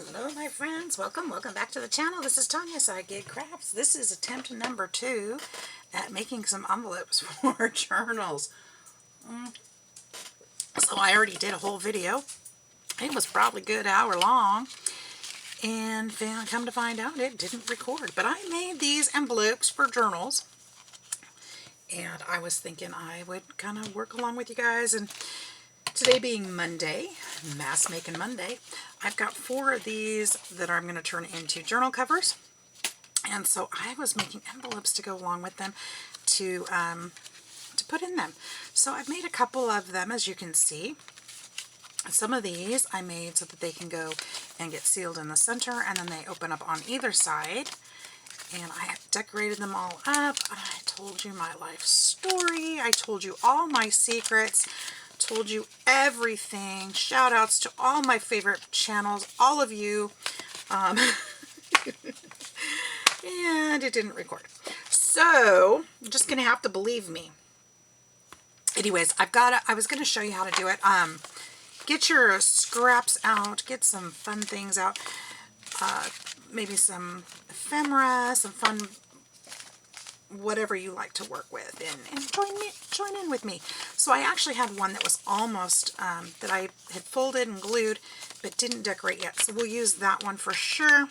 Hello my friends, welcome back to the channel. This is Tanya SideGigCrafts. This is attempt number 2 at making some envelopes for journals. So I already did a whole video. It was probably a good hour long, and come to find out it didn't record. But I made these envelopes for journals, and I was thinking I would kind of work along with you guys. And today being Monday, Mass Making Monday, I've got 4 of these that I'm going to turn into journal covers. And so I was making envelopes to go along with them to put in them. So I've made a couple of them, as you can see. Some of these I made so that they can go and get sealed in the center, and then they open up on either side. And I decorated them all up. I told you my life story. I told you all my secrets. Told you everything. Shout outs to all my favorite channels, all of you. And it didn't record. So you're just gonna have to believe me. Anyways, I was gonna show you how to do it. Get your scraps out, get some fun things out. Maybe some ephemera, some fun whatever you like to work with, and join in with me. So I actually had one that was almost that I had folded and glued but didn't decorate yet, so we'll use that one for sure.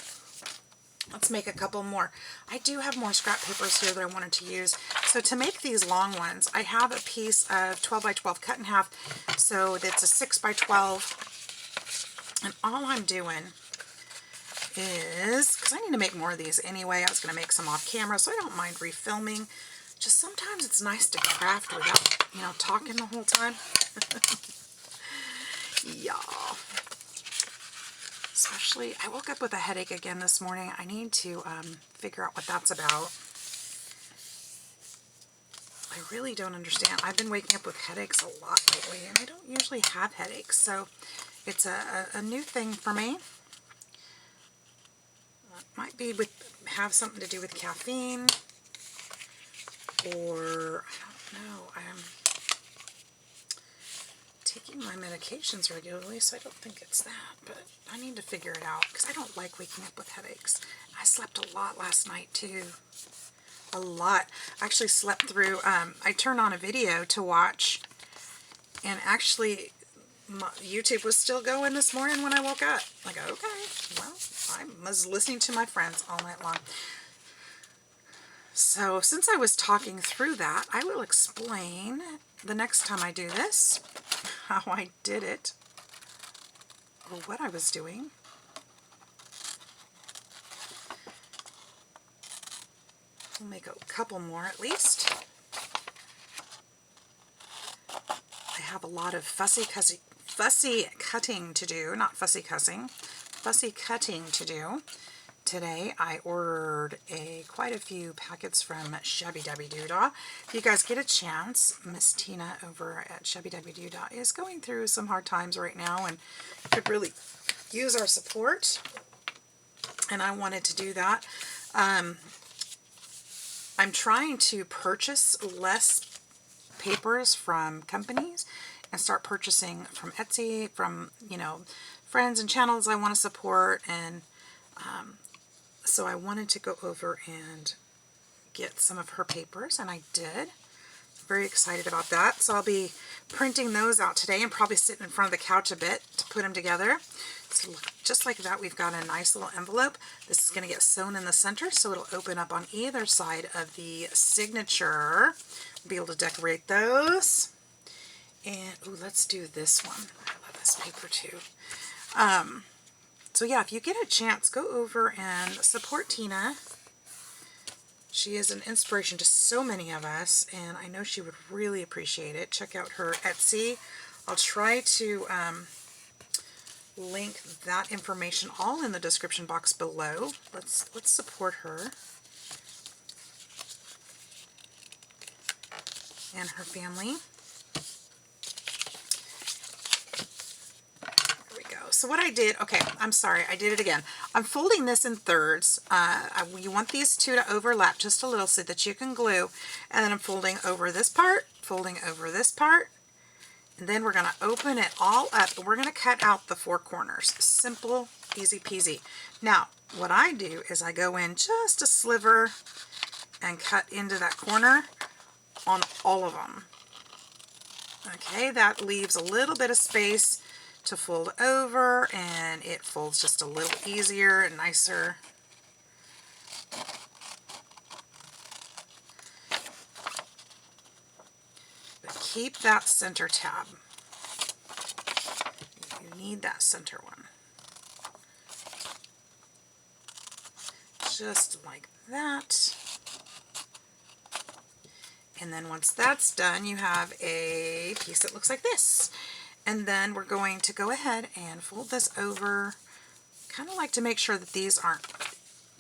Let's make a couple more. I do have more scrap papers here that I wanted to use. So to make these long ones, I have a piece of 12 by 12 cut in half, so that's a 6 by 12, and all I'm doing is, because I need to make more of these anyway, I was going to make some off camera, so I don't mind refilming. Just sometimes it's nice to craft without, talking the whole time. Y'all. Especially, I woke up with a headache again this morning. I need to figure out what that's about. I really don't understand. I've been waking up with headaches a lot lately, and I don't usually have headaches, so it's a new thing for me. Might be have something to do with caffeine, or I don't know. I'm taking my medications regularly, so I don't think it's that, but I need to figure it out because I don't like waking up with headaches. I slept a lot last night too. A lot. I actually slept through, I turned on a video to watch, and actually YouTube was still going this morning when I woke up. Like, okay, well, I was listening to my friends all night long. So since I was talking through that, I will explain the next time I do this how I did it, or what I was doing. We'll make a couple more at least. I have a lot of fussy cutting to do, not fussy cussing, fussy cutting to do. Today I ordered quite a few packets from Shabby Dabby Doodah. If you guys get a chance, Miss Tina over at Shabby Dabby Doodah is going through some hard times right now and could really use our support, and I wanted to do that. I'm trying to purchase less papers from companies and start purchasing from Etsy, from, friends and channels I want to support, and so I wanted to go over and get some of her papers, and I did. Very excited about that. So I'll be printing those out today and probably sitting in front of the couch a bit to put them together. So just like that, we've got a nice little envelope. This is going to get sewn in the center, so it'll open up on either side of the signature. I'll be able to decorate those. And, ooh, let's do this one. I love this paper too. So yeah, if you get a chance, go over and support Tina. She is an inspiration to so many of us, and I know she would really appreciate it. Check out her Etsy. I'll try to link that information all in the description box below. Let's support her and her family. So what I did, okay, I'm sorry, I did it again. I'm folding this in thirds. You want these two to overlap just a little so that you can glue. And then I'm folding over this part, folding over this part, And then we're going to open it all up, and we're going to cut out the 4 corners. Simple, easy peasy. Now, what I do is I go in just a sliver and cut into that corner on all of them. Okay, that leaves a little bit of space to fold over, and it folds just a little easier and nicer. But keep that center tab. You need that center one. Just like that. And then once that's done, you have a piece that looks like this. And then we're going to go ahead and fold this over. Kind of like to make sure that these aren't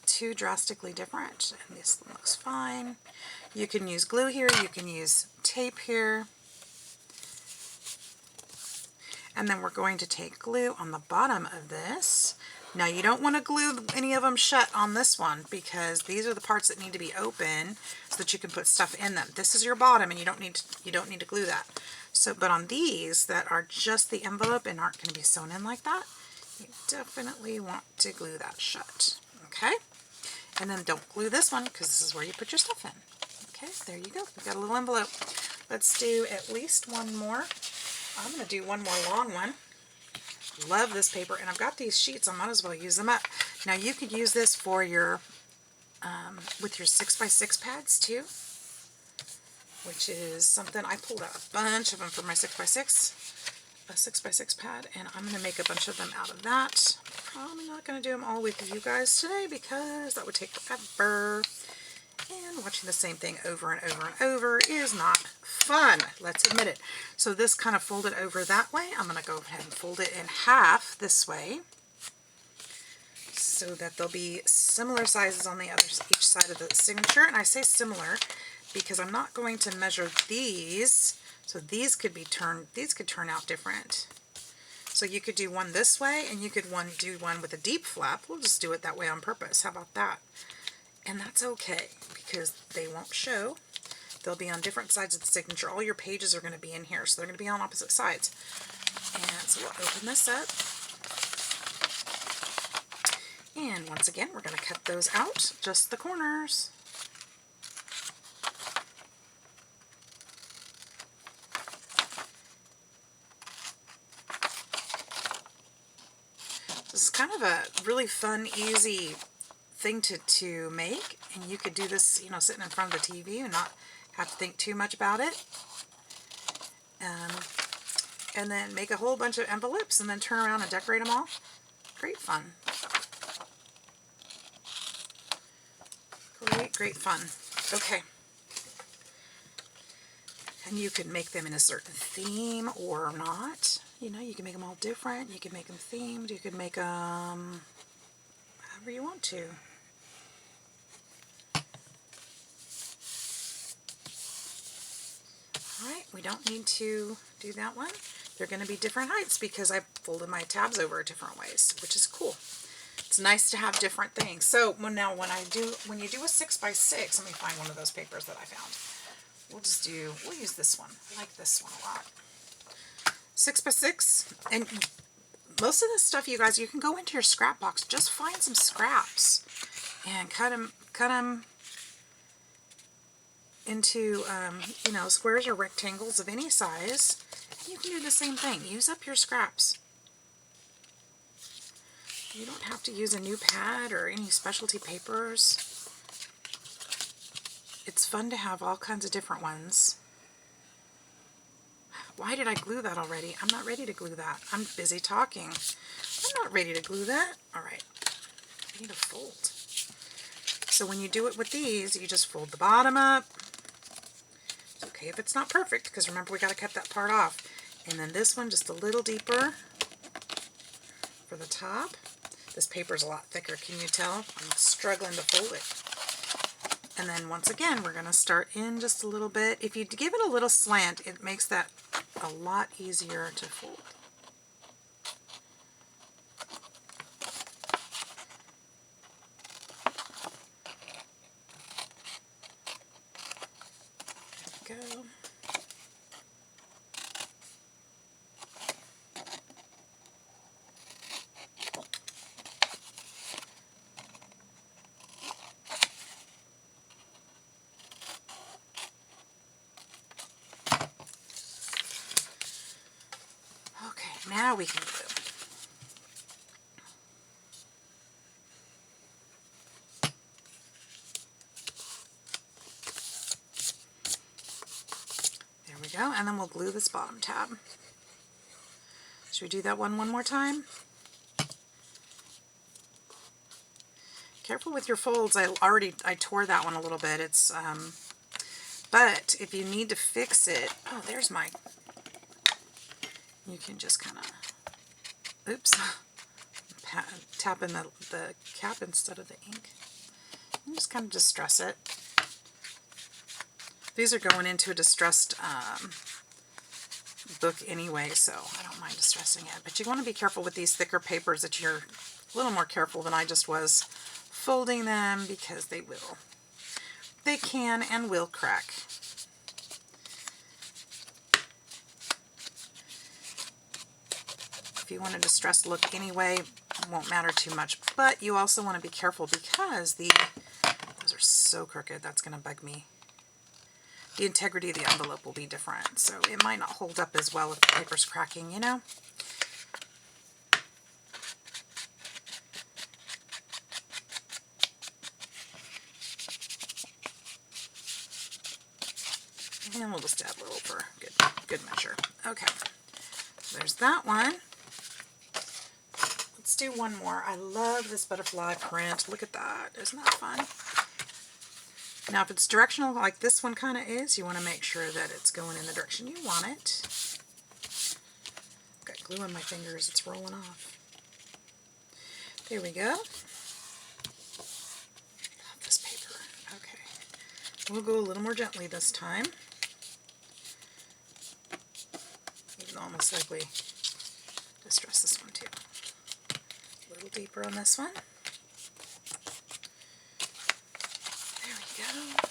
too drastically different. And this looks fine. You can use glue here, you can use tape here. And then we're going to take glue on the bottom of this. Now you don't want to glue any of them shut on this one, because these are the parts that need to be open so that you can put stuff in them. This is your bottom, and you don't need to glue that. So, but on these that are just the envelope and aren't going to be sewn in like that, you definitely want to glue that shut. Okay? And then don't glue this one, because this is where you put your stuff in. Okay, there you go. We've got a little envelope. Let's do at least one more. I'm going to do one more long one. Love this paper, and I've got these sheets. I might as well use them up. Now you could use this for your with your 6x6 pads too, which is something I pulled out a bunch of them for my 6x6, a 6x6 pad, and I'm going to make a bunch of them out of that. Probably not going to do them all with you guys today because that would take forever. And watching the same thing over and over and over is not fun. Let's admit it. So this kind of folded over that way. I'm going to go ahead and fold it in half this way so that there'll be similar sizes on the other each side of the signature. And I say similar because I'm not going to measure these. So these could turn out different. So you could do one this way, and you could do one with a deep flap. We'll just do it that way on purpose. How about that? And that's okay, because they won't show. They'll be on different sides of the signature. All your pages are going to be in here, so they're going to be on opposite sides. And so we'll open this up. And once again, we're going to cut those out, just the corners. This is kind of a really fun, easy thing to make, and you could do this, you know, sitting in front of the TV and not have to think too much about it. And then make a whole bunch of envelopes and then turn around and decorate them all. Great fun. Great fun. Okay. And you could make them in a certain theme or not. You know, you can make them all different. You can make them themed. You could make them however you want to. Alright, we don't need to do that one. They're going to be different heights because I folded my tabs over different ways, which is cool. It's nice to have different things. So when you do a 6x6, let me find one of those papers that I found. We'll use this one. I like this one a lot. 6x6, and most of this stuff, you guys, you can go into your scrap box. Just find some scraps and cut them into, you know, squares or rectangles of any size. You can do the same thing. Use up your scraps. You don't have to use a new pad or any specialty papers. It's fun to have all kinds of different ones. Why did I glue that already? I'm not ready to glue that. I'm busy talking. I'm not ready to glue that. All right. I need to fold. So when you do it with these, you just fold the bottom up. It's okay if it's not perfect, because remember, we got to cut that part off. And then this one just a little deeper for the top. This paper's a lot thicker, can you tell? I'm struggling to fold it. And then once again, we're going to start in just a little bit. If you give it a little slant, it makes that a lot easier to fold. There we go. now we can glue. There we go, and then we'll glue this bottom tab. Should we do that one more time? Careful with your folds. I tore that one a little bit. It's but if you need to fix it, oh, there's my, you can just kind of, oops, tap in the cap instead of the ink. And just kind of distress it. These are going into a distressed book anyway, so I don't mind distressing it. But you want to be careful with these thicker papers, that you're a little more careful than I just was folding them, because they can and will crack. If you want a distressed look anyway, it won't matter too much, but you also want to be careful because those are so crooked. That's going to bug me. The integrity of the envelope will be different, so it might not hold up as well if the paper's cracking, you know? And we'll just add a little for good measure. Okay, so there's that one. Let's do one more. I love this butterfly print. Look at that. Isn't that fun? Now, if it's directional like this one kind of is, you want to make sure that it's going in the direction you want it. Got glue on my fingers. It's rolling off. There we go. Love this paper. Okay. We'll go a little more gently this time. Even almost like we distress this one too. A little deeper on this one. There we go.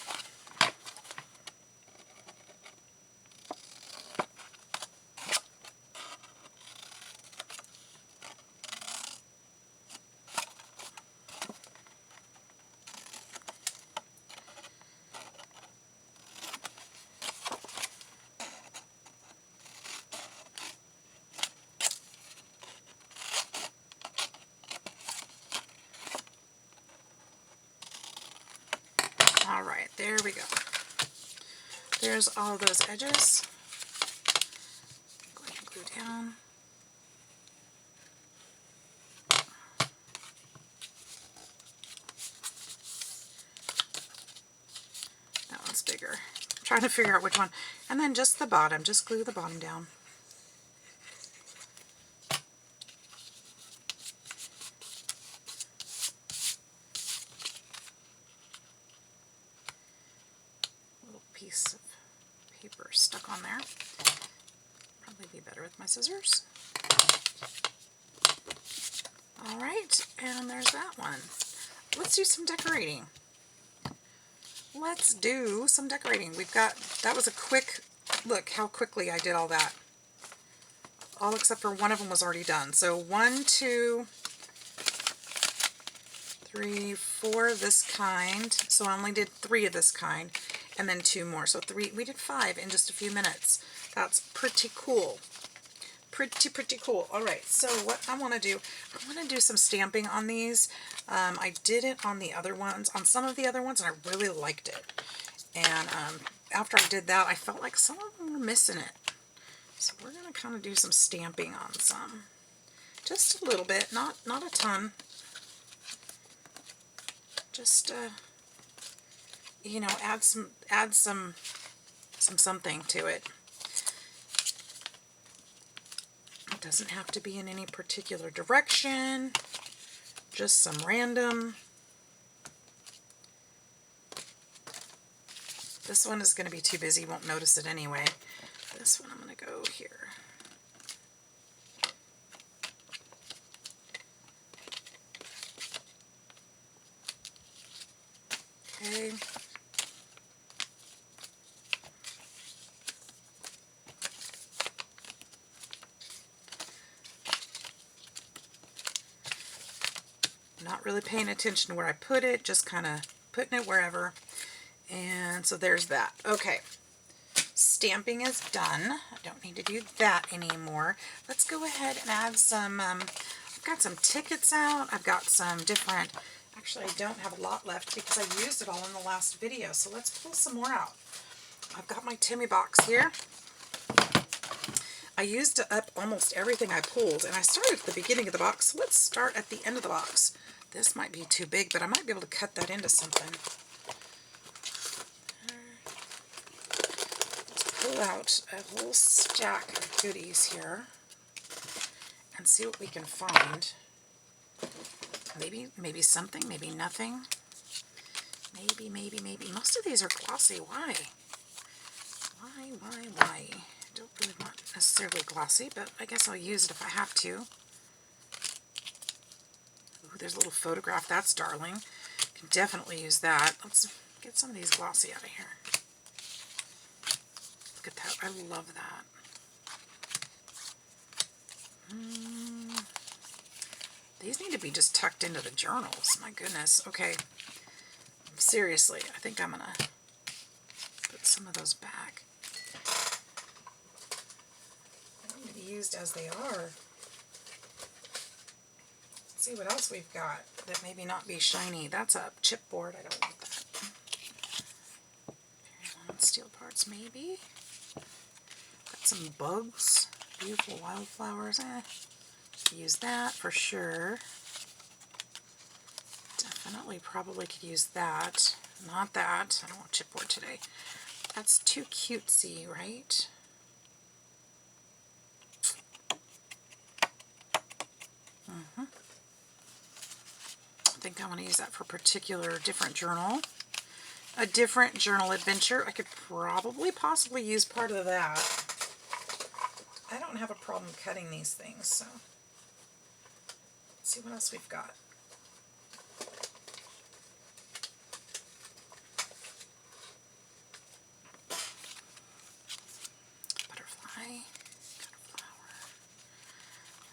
All right, there we go. There's all those edges. Go ahead and glue down. That one's bigger. I'm trying to figure out which one. And then just the bottom, just glue the bottom down. Piece of paper stuck on there. Probably be better with my scissors. All right, and there's that one. Let's do some decorating. Let's do some decorating. We've got, that was a quick, look how quickly I did all that. All except for one of them was already done. So 1, 2, 3, 4 of this kind. So I only did 3 of this kind. And then 2 more. So 3, we did 5 in just a few minutes. That's pretty cool. Pretty cool. All right, so what I want to do, I want to do some stamping on these. I did it on the other ones, on some of the other ones, and I really liked it. And after I did that, I felt like some of them were missing it. So we're going to kind of do some stamping on some. Just a little bit, not a ton. Just you know, add some something to it. It doesn't have to be in any particular direction, just some random. This one is going to be too busy, won't notice it anyway. This one I'm going to go here. Okay. Not really paying attention to where I put it, just kind of putting it wherever. And so there's that. Okay, Stamping is done. I don't need to do that anymore. Let's go ahead and add some, I've got some tickets out. I've got some different, actually I don't have a lot left because I used it all in the last video. So let's pull some more out. I've got my Timmy box here. I used up almost everything I pulled, and I started at the beginning of the box. So let's start at the end of the box. This might be too big, but I might be able to cut that into something. Pull out a whole stack of goodies here and see what we can find. Maybe something, maybe nothing. Maybe. Most of these are glossy. Why? Why? Don't really want necessarily glossy, but I guess I'll use it if I have to. Ooh, there's a little photograph. That's darling. Can definitely use that. Let's get some of these glossy out of here. Look at that. I love that. These need to be just tucked into the journals. My goodness. Okay. Seriously, I think I'm going to put some of those back. They need to be used as they are. Let's see what else we've got that maybe not be shiny. That's a chipboard. I don't want that. Steel parts, maybe. Got some bugs. Beautiful wildflowers. Use that for sure. Definitely probably could use that. Not that. I don't want chipboard today. That's too cutesy, right? I think I want to use that for a particular different journal. A different journal adventure. I could possibly use part of that. I don't have a problem cutting these things, so let's see what else we've got. Butterfly, got a flower.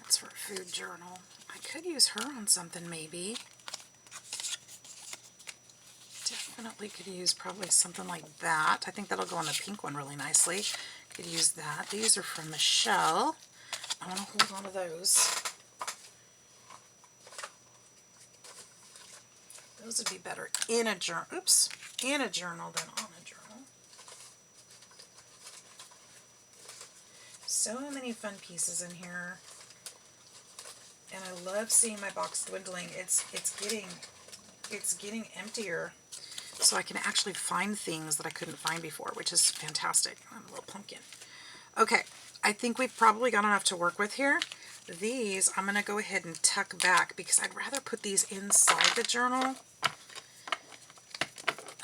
That's for a food journal. I could use her on something maybe. Definitely could use probably something like that. I think that'll go on the pink one really nicely. Could use that. These are from Michelle. I want to hold on to those. Those would be better in a journal. Oops, in a journal than on a journal. So many fun pieces in here, and I love seeing my box dwindling. It's getting emptier, so I can actually find things that I couldn't find before, which is fantastic. I'm a little pumpkin. Okay, I think we've probably got enough to work with here. These I'm going to go ahead and tuck back because I'd rather put these inside the journal. I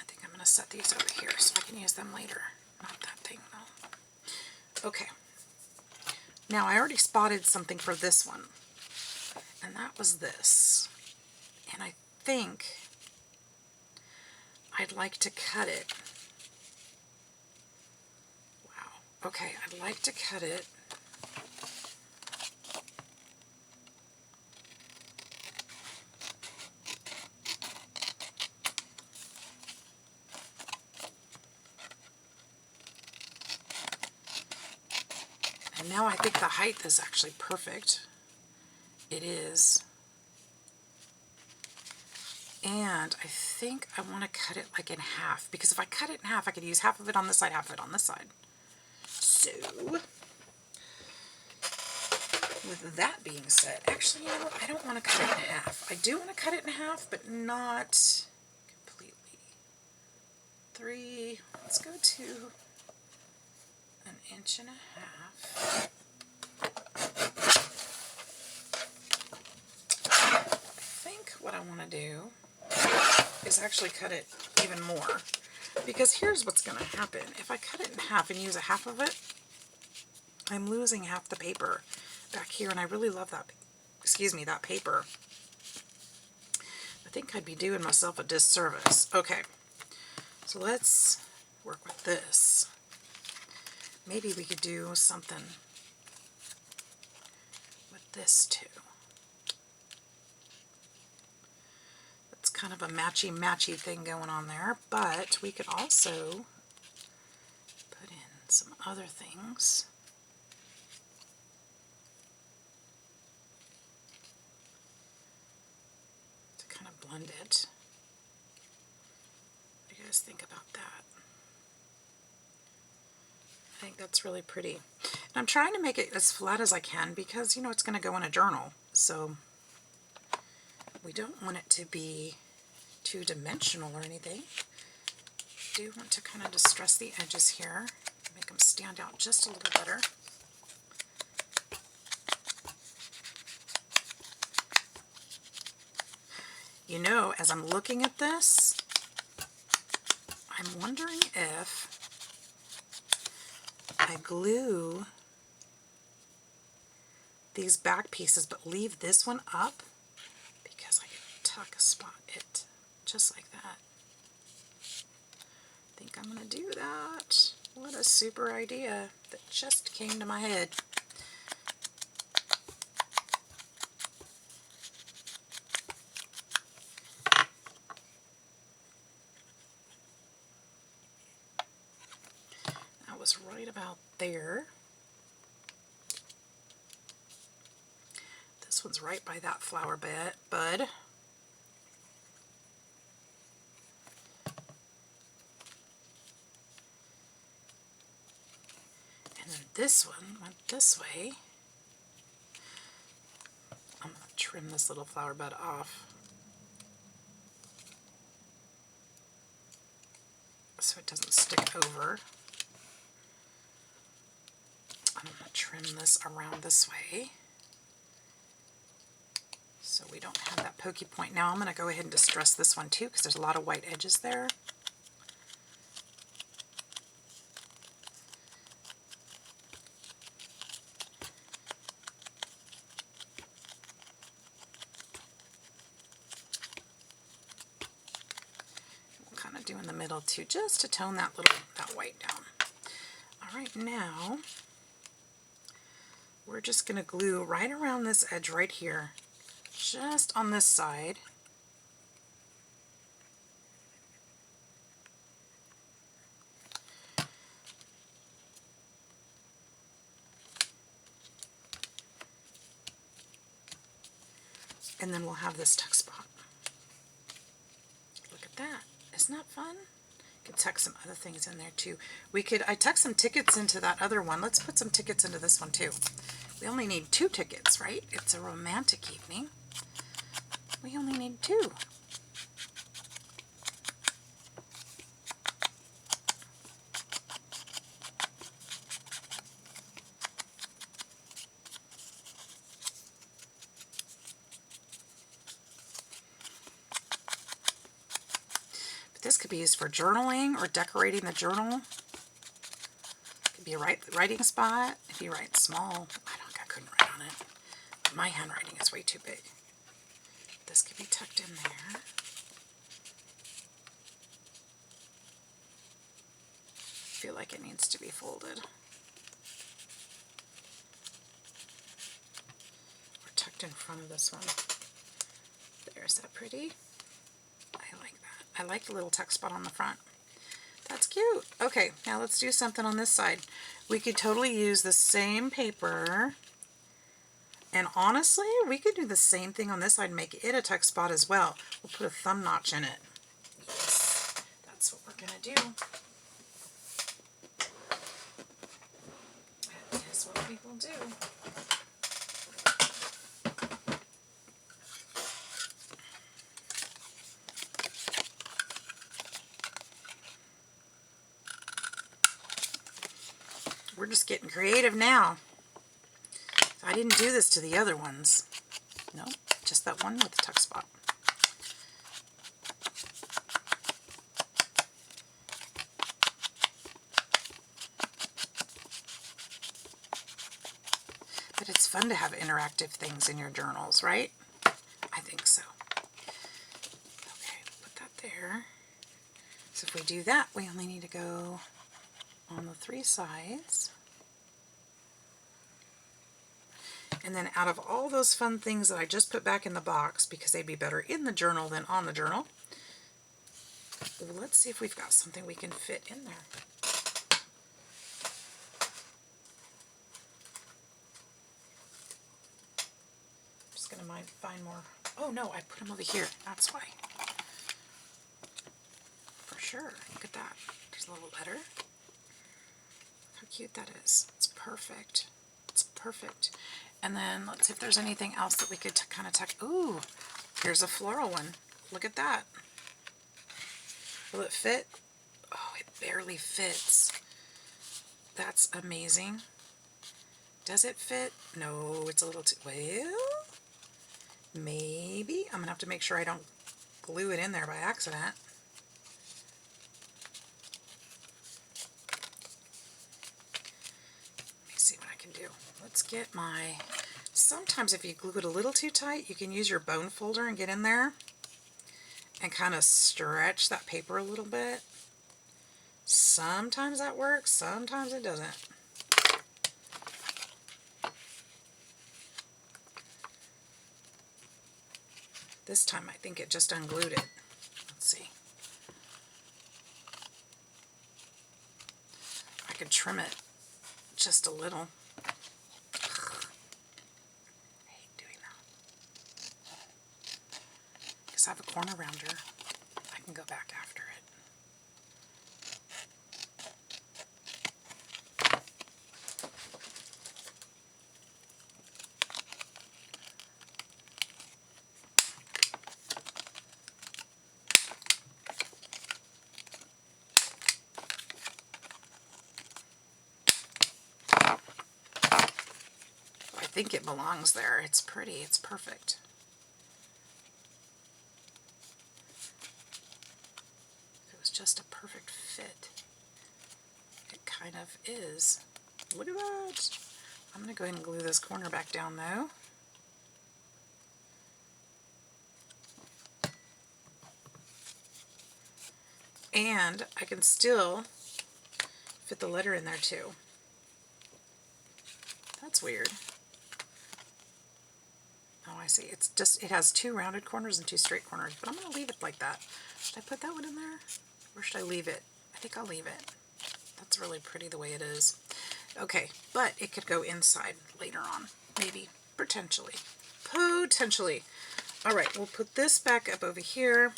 think I'm going to set these over here so I can use them later. Not that thing, no. Okay. Now I already spotted something for this one, and that was this. And I think I'd like to cut it. Wow. Okay, I'd like to cut it. And now I think the height is actually perfect. It is. And I think I want to cut it like in half, because if I cut it in half, I could use half of it on this side, half of it on this side. So, with that being said, actually, you know what? I don't want to cut it in half. I do want to cut it in half, but not completely. 3, let's go to 1.5 inches. I think what I want to do is actually cut it even more, because here's what's going to happen. If I cut it in half and use a half of it, I'm losing half the paper back here, and I really love that, that paper. I think I'd be doing myself a disservice. Okay, so let's work with this. Maybe we could do something with this too. It's kind of a matchy-matchy thing going on there, but we could also put in other things. To kind of blend it. What do you guys think about that? I think that's really pretty. And I'm trying to make it as flat as I can because, you know, it's going to go in a journal. So we don't want it to be two-dimensional or anything. I do want to kind of distress the edges here, make them stand out just a little better. You know, as I'm looking at this, I'm wondering if I glue these back pieces but leave this one up, because I can tuck a spot it just like that. I think I'm going to do that. What a super idea that just came to my head. That was right about there. This one's right by that flower bud. And then this one went this way. I'm going to trim this little flower bud off so it doesn't stick over. I'm going to trim this around this way so we don't have that pokey point. Now I'm going to go ahead and distress this one too because there's a lot of white edges there. Do in the middle too, just to tone that white down. All right, now we're just going to glue right around this edge right here, just on this side. And then we'll have this tuck spot. Look at that. Isn't that fun? Could tuck some other things in there too. I tucked some tickets into that other one. Let's put some tickets into this one too. We only need 2 tickets, right? It's a romantic evening. We only need 2. This could be used for journaling or decorating the journal. It could be a writing spot. If you write small, I couldn't write on it. My handwriting is way too big. This could be tucked in there. I feel like it needs to be folded. Or tucked in front of this one. There's that pretty. I like that. I like the little tuck spot on the front. That's cute. Okay, now let's do something on this side. We could totally use the same paper, and honestly, we could do the same thing on this side and make it a tuck spot as well. We'll put a thumb notch in it. Yes, that's what we're going to do. That is what we will do. We're just getting creative now. I didn't do this to the other ones. No, just that one with the tuck spot. But it's fun to have interactive things in your journals, right? I think so. Okay, put that there. So if we do that, we only need to go on the 3 sides. And then out of all those fun things that I just put back in the box, because they'd be better in the journal than on the journal, let's see if we've got something we can fit in there. to find more. Oh no, I put them over here. That's why. For sure. Look at that. There's a little letter. How cute that is. It's perfect. It's perfect. And then let's see if there's anything else that we could kind of tuck. Ooh, here's a floral one. Look at that. Will it fit? Oh, it barely fits. That's amazing. Does it fit? No, it's a little too... Well, maybe. I'm going to have to make sure I don't glue it in there by accident. Let me see what I can do. Let's get my... Sometimes if you glue it a little too tight, you can use your bone folder and get in there and kind of stretch that paper a little bit. Sometimes that works, sometimes it doesn't. This time I think it just unglued it. Let's see. I could trim it just a little. Ugh. I hate doing that. Because I have a corner rounder. I can go back after it. I think it belongs there. It's pretty. It's perfect. If it was just a perfect fit. It kind of is. Look at that. I'm going to go ahead and glue this corner back down though. And I can still fit the letter in there too. That's weird. Oh, I see. It's just, it has two rounded corners and two straight corners, but I'm going to leave it like that. Should I put that one in there? Or should I leave it? I think I'll leave it. That's really pretty the way it is. Okay, but it could go inside later on. Maybe. Potentially. Potentially. Alright, we'll put this back up over here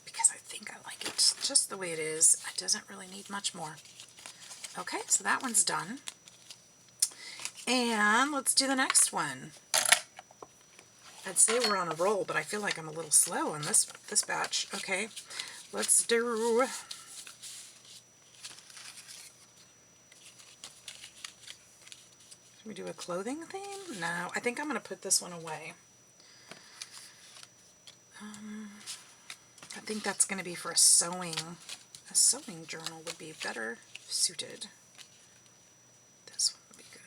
because I think I like it just the way it is. It doesn't really need much more. Okay, so that one's done. And let's do the next one. I'd say we're on a roll, but I feel like I'm a little slow on this batch. Okay, let's do... Should we do a clothing theme? No, I think I'm going to put this one away. I think that's going to be for a sewing. A sewing journal would be better suited. This one would be good.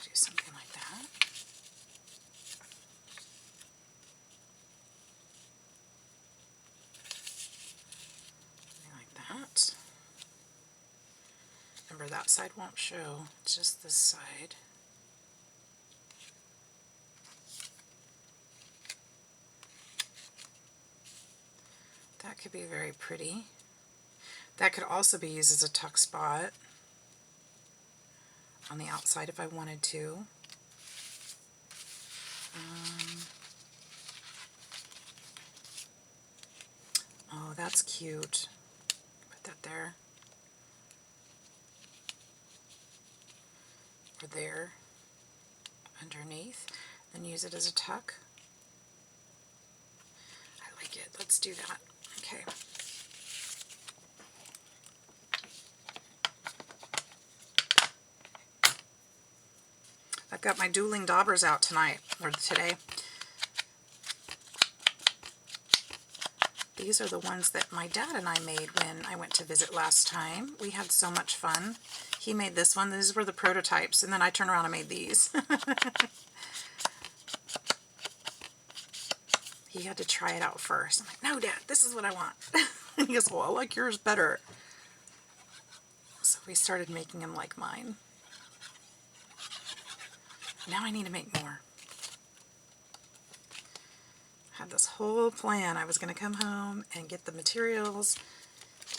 Do something like that. That. Remember, that side won't show, just this side. That could be very pretty. That could also be used as a tuck spot on the outside if I wanted to. Oh, that's cute. Put that there. Or there. Underneath. And use it as a tuck. I like it. Let's do that. Okay. I've got my dueling daubers out tonight, or today. These are the ones that my dad and I made when I went to visit last time. We had so much fun. He made this one. These were the prototypes, and then I turned around and made these. He had to try it out first. I'm like, no, Dad, this is what I want. And he goes, well, I like yours better. So we started making them like mine. Now I need to make more. I had this whole plan. I was going to come home and get the materials,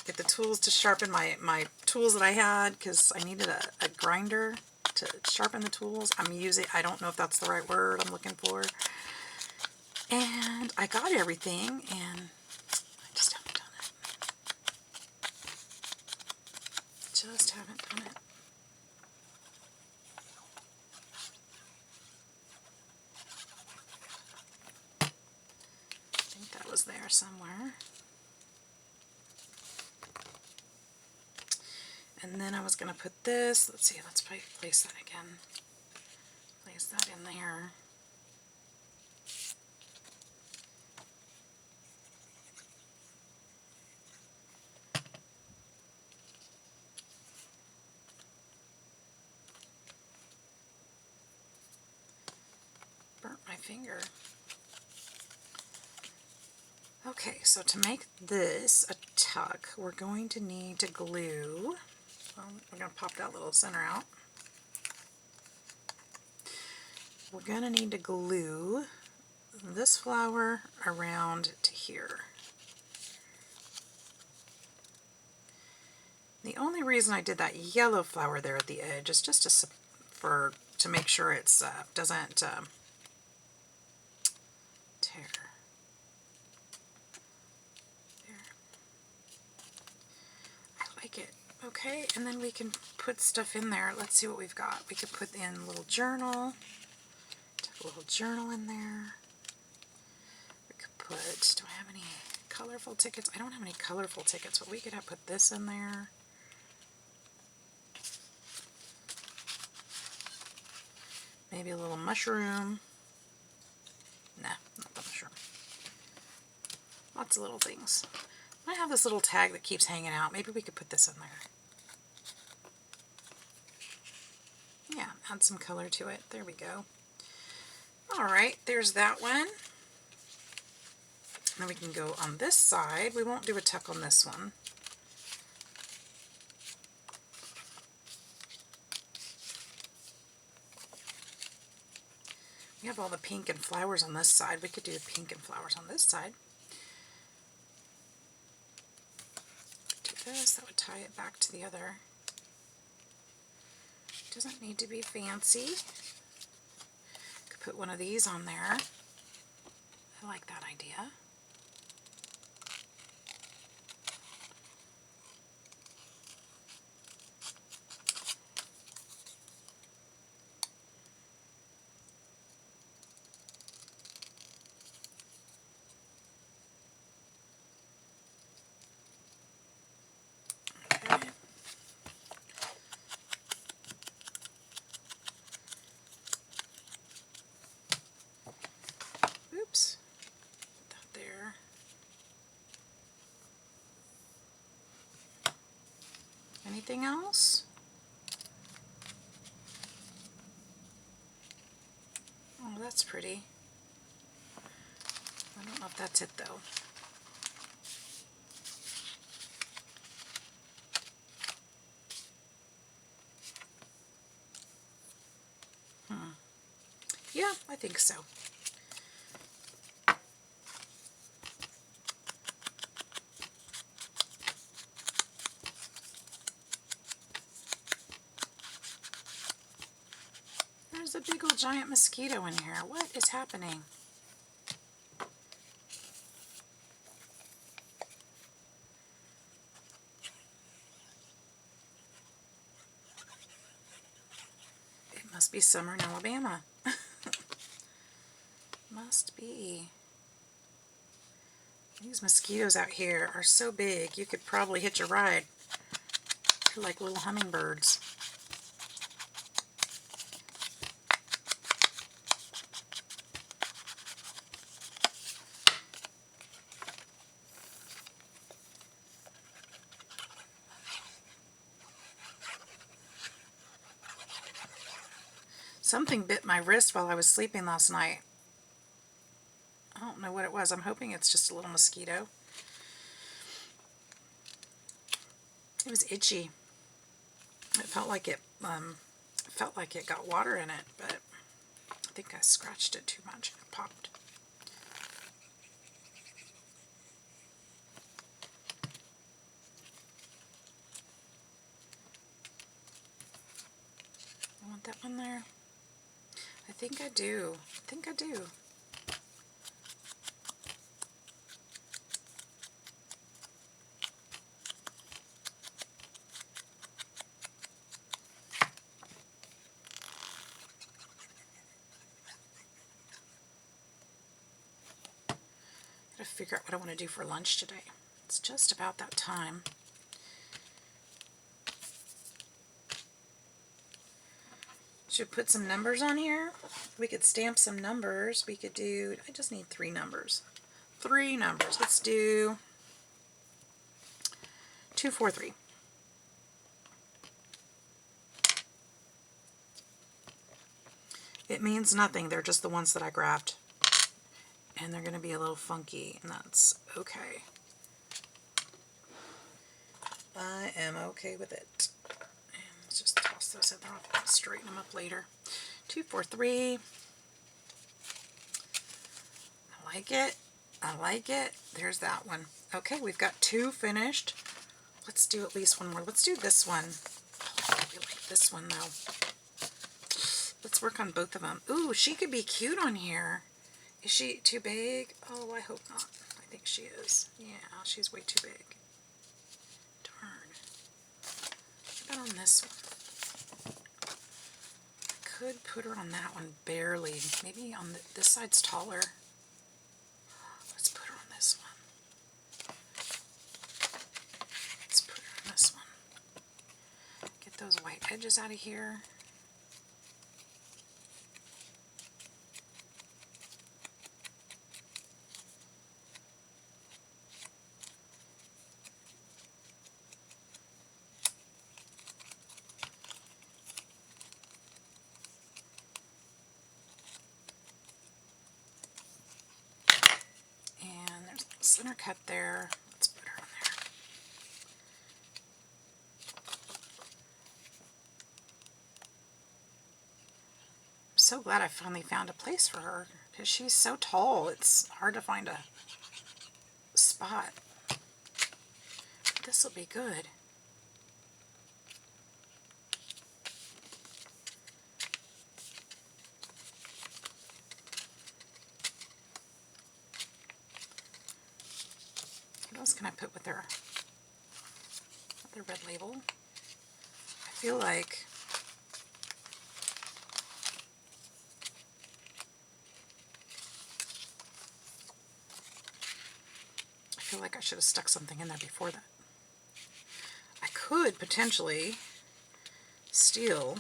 get the tools to sharpen my tools that I had, because I needed a grinder to sharpen the tools. I don't know if that's the right word I'm looking for. And I got everything, and I just haven't done it. Just haven't done it. I think that was there somewhere. And then I was going to put this, let's see, let's place that again. Place that in there. Burnt my finger. Okay, so to make this a tuck, we're going to need to glue. We're going to pop that little center out. We're going to need to glue this flower around to here. The only reason I did that yellow flower there at the edge is just to make sure it's doesn't tear. There. I like it. Okay, and then we can put stuff in there. Let's see what we've got. We could put in a little journal. Tuck a little journal in there. We could put, do I have any colorful tickets? I don't have any colorful tickets, but we could have put this in there. Maybe a little mushroom. Nah, not the mushroom. Lots of little things. I have this little tag that keeps hanging out. Maybe we could put this in there. Yeah, add some color to it. There we go. Alright, there's that one. Then we can go on this side. We won't do a tuck on this one. We have all the pink and flowers on this side. We could do pink and flowers on this side. Do this. That would tie it back to the other. Doesn't need to be fancy. Could put one of these on there. I like that idea. Oops. Put that there. Anything else? Oh, that's pretty. I don't know if that's it though. Yeah, I think so. There's a big old giant mosquito in here. What is happening? It must be summer in Alabama. Must be. These mosquitoes out here are so big, you could probably hitch a ride. They're like little hummingbirds. Something bit my wrist while I was sleeping last night. I don't know what it was. I'm hoping it's just a little mosquito. It was itchy. It felt like it got water in it, but I think I scratched it too much. It popped. I want that one there. I think I do. I think I do. Gotta figure out what I want to do for lunch today. It's just about that time. Should put some numbers on here. We could stamp some numbers. We could do, I just need 3 numbers. 3 numbers. Let's do 243. It means nothing. They're just the ones that I grabbed. And they're going to be a little funky, and that's okay. I am okay with it. And let's just toss those in there. I'll straighten them up later. 243. I like it. I like it. There's that one. Okay, we've got 2 finished. Let's do at least one more. Let's do this one. Oh, I really like this one, though. Let's work on both of them. Ooh, she could be cute on here. Is she too big? Oh, I hope not. I think she is. Yeah, she's way too big. Darn. What about on this one? I could put her on that one barely. Maybe on this side's taller. Let's put her on this one. Let's put her on this one. Get those white edges out of here. Center cut there. Let's put her on there. I'm so glad I finally found a place for her because she's so tall. It's hard to find a spot. This will be good. What else can I put with their red label? I feel like I should have stuck something in there before that. I could potentially still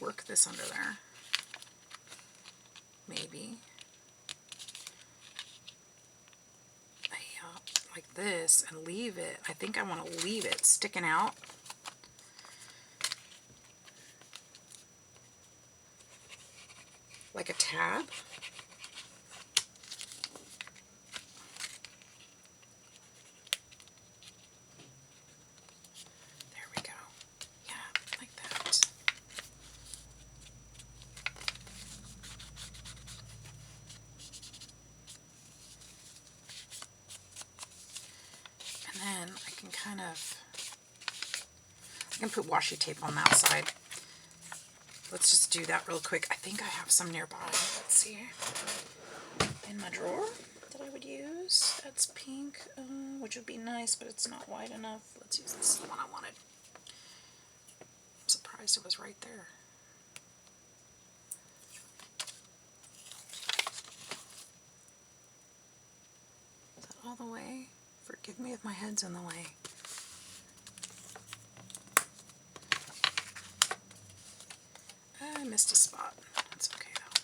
work this under there. Maybe. Like this and leave it. I think I want to leave it sticking out. Like a tab. There we go. Yeah, like that. And then I can I can put washi tape on that side. Let's just do that real quick. I think I have some nearby. Let's see. In my drawer that I would use. That's pink, which would be nice, but it's not wide enough. Let's use this, the one I wanted. I'm surprised it was right there. Is that all the way? Forgive me if my head's in the way. I missed a spot. That's okay though.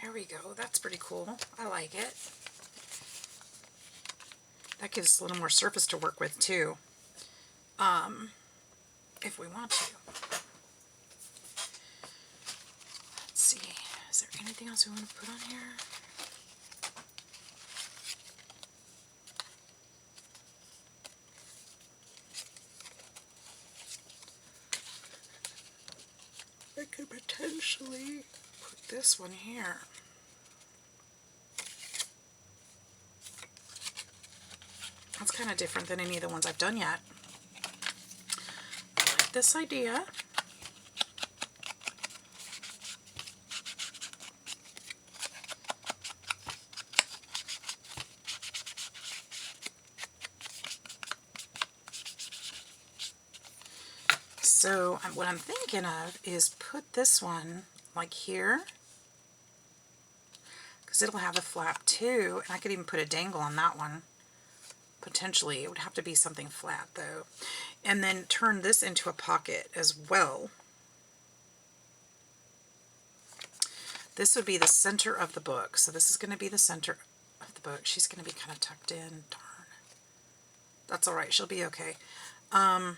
There we go. That's pretty cool. I like it. That gives us a little more surface to work with too. If we want to. Let's see. Is there anything anything else we want to put on here? I could potentially put this one here. That's kind of different than any of the ones I've done yet. I like this idea. So what I'm thinking of is put this one like here, because it'll have a flap too, and I could even put a dangle on that one. Potentially, it would have to be something flat though. And then turn this into a pocket as well. This would be the center of the book. So this is going to be the center of the book. She's going to be kind of tucked in. Darn. That's all right. She'll be okay. I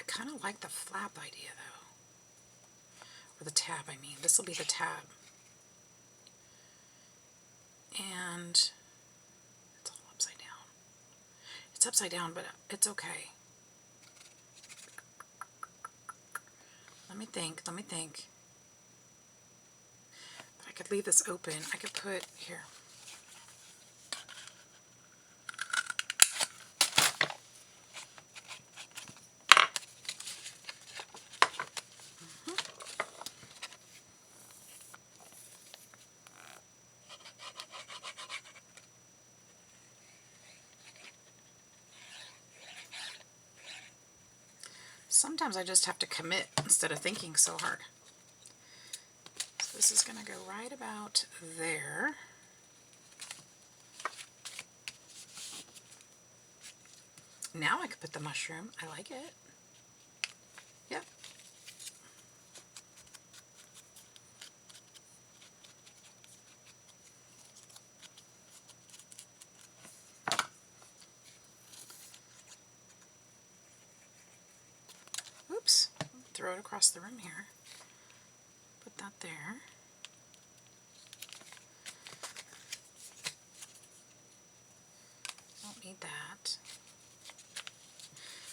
kind of like the flap idea though. Or the tab, I mean. This will be the tab. And it's all upside down. It's upside down, but it's okay. Let me think. But I could leave this open. I could put here. Sometimes I just have to commit instead of thinking so hard. So this is going to go right about there. Now I could put the mushroom. I like it. Yep. Oops. Throw it across the room here. Put that there. Don't need that.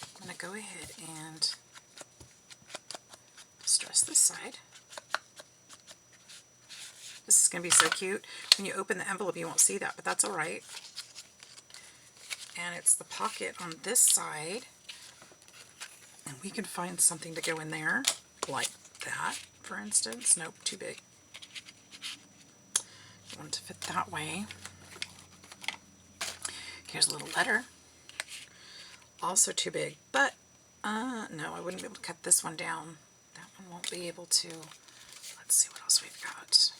I'm going to go ahead and distress this side. This is going to be so cute. When you open the envelope, you won't see that, but that's all right. And it's the pocket on this side. And we can find something to go in there, like that, for instance. Nope, too big. I want it to fit that way. Here's a little letter. Also too big, but no, I wouldn't be able to cut this one down. That one won't be able to. Let's see what else we've got.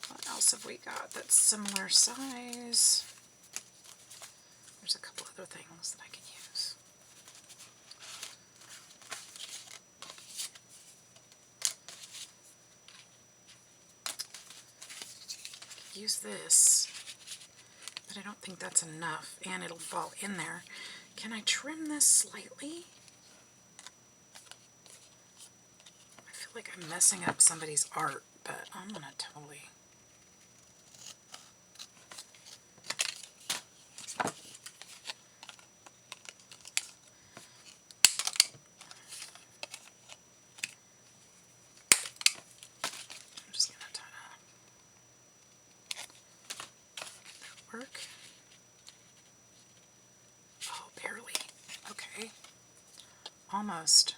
What else have we got that's similar size? There's a couple other things that I can use. Use this, but I don't think that's enough, and it'll fall in there. Can I trim this slightly? I feel like I'm messing up somebody's art, but I'm gonna totally. I'm just gonna try to work. Oh, barely. Okay. Almost.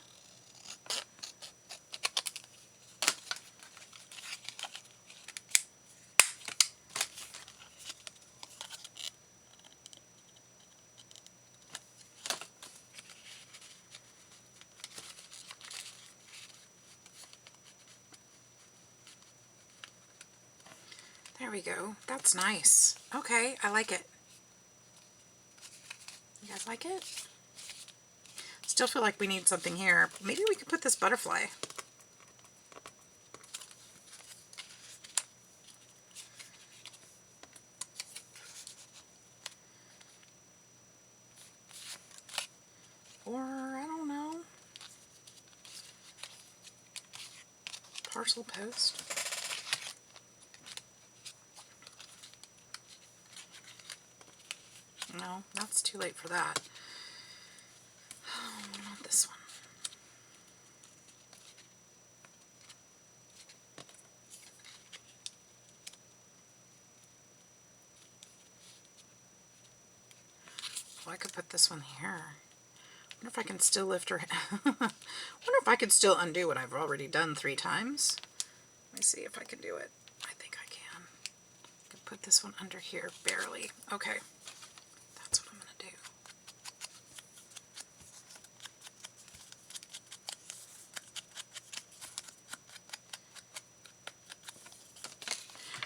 There we go. That's nice. Okay, I like it. You guys like it? Still feel like we need something here. Maybe we could put this butterfly. or I don't know, parcel post. No, that's too late for that. Oh, not this one. Well, I could put this one here. I wonder if I can still lift her. Wonder if I could still undo what I've already done 3 times. Let me see if I can do it. I think I can. I can put this one under here, barely. Okay, that's what I'm going to do.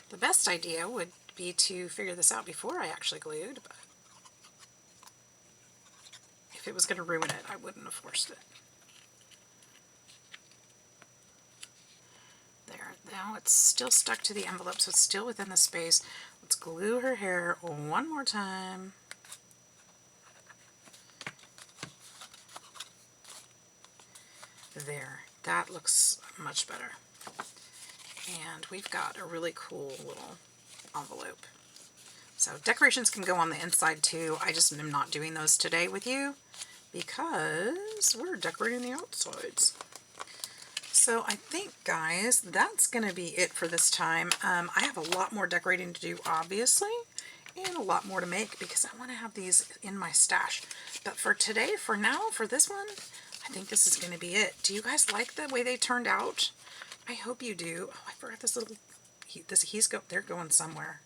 The best idea would be to figure this out before I actually glued, but if it was going to ruin it, I wouldn't have forced it. There, now it's still stuck to the envelope, so it's still within the space. Let's glue her hair one more time. There, that looks much better. And we've got a really cool little envelope. So decorations can go on the inside too. I just am not doing those today with you because we're decorating the outsides. So I think, guys, that's going to be it for this time. I have a lot more decorating to do, obviously, and a lot more to make because I want to have these in my stash. But for today, for now, for this one, I think this is going to be it. Do you guys like the way they turned out? I hope you do. Oh, I forgot this little, they're going somewhere.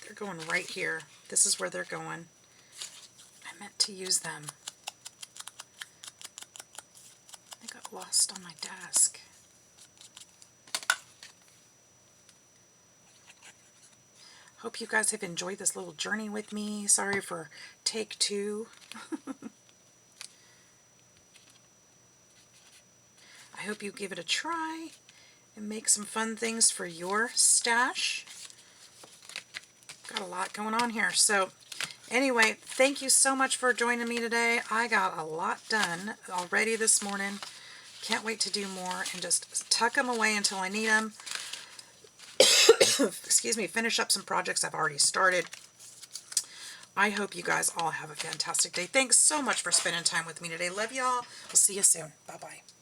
They're going right here. This is where they're going. I meant to use them. They got lost on my desk. Hope you guys have enjoyed this little journey with me. Sorry for take 2. I hope you give it a try and make some fun things for your stash. Got a lot going on here. So anyway, thank you so much for joining me today. I got a lot done already this morning. Can't wait to do more and just tuck them away until I need them. Excuse me, finish up some projects I've already started. I hope you guys all have a fantastic day. Thanks so much for spending time with me today. Love y'all. We'll see you soon. Bye-bye.